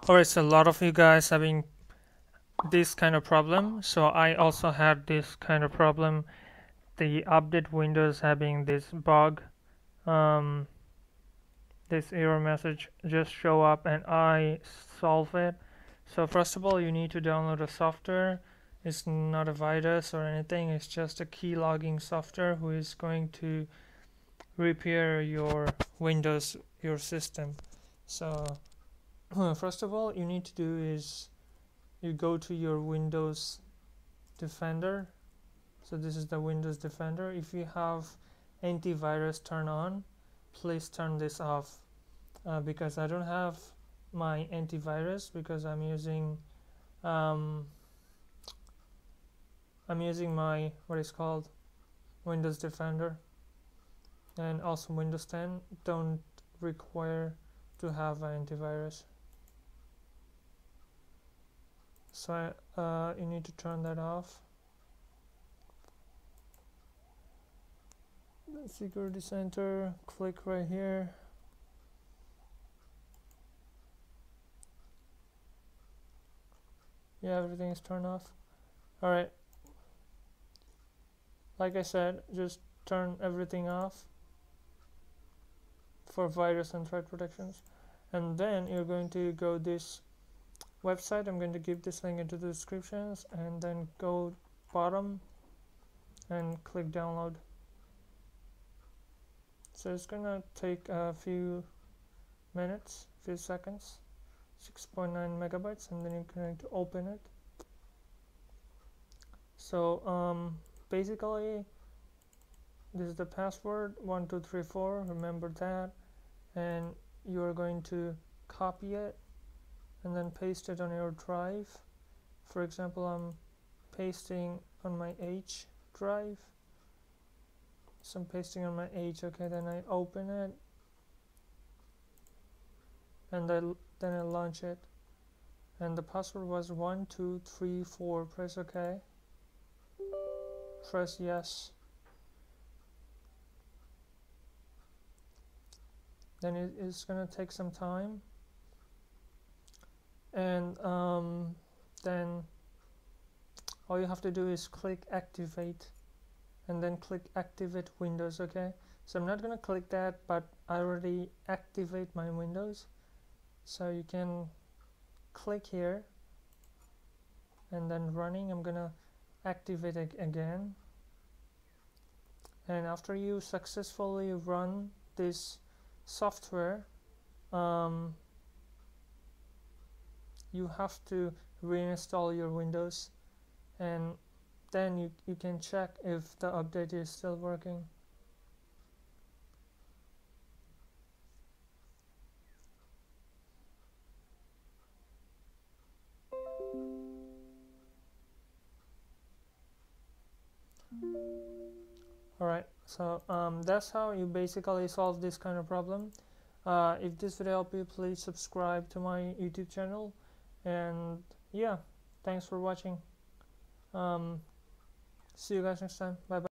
Alright, so a lot of you guys having this kind of problem. So I also had this kind of problem. The update Windows having this bug. Um, this error message just show up and I solve it. So first of all, you need to download a software. It's not a virus or anything. It's just a key logging software who is going to repair your Windows, your system. So first of all, you need to do is you go to your Windows Defender. So this is the Windows Defender. If you have antivirus turned on, please turn this off, because I don't have my antivirus because I'm using my what is called Windows Defender, and also Windows 10 don't require to have an antivirus. So you need to turn that off. The Security Center, click right here. Yeah, everything is turned off. Alright, like I said, just turn everything off for virus and threat protections, and then you're going to go this website. I'm going to give this link into the descriptions, and then go bottom and click download. So it's gonna take a few minutes, few seconds. 6.9 megabytes, and then you're going to open it. So basically this is the password 1234, remember that, and you are going to copy it and then paste it on your drive. For example, I'm pasting on my H drive, so I'm pasting on my H. Okay, then I open it and then I launch it, and the password was 1234. Press OK, press yes. Then it is gonna take some time, and then all you have to do is click activate, and then click activate Windows. Okay, so I'm not gonna click that, but I already activate my Windows, so you can click here and then running. I'm gonna activate it again, and after you successfully run this software, you have to reinstall your Windows, and then you can check if the update is still working. Alright, so that's how you basically solve this kind of problem. If this video helped you, please subscribe to my YouTube channel, and yeah, thanks for watching. See you guys next time. Bye bye.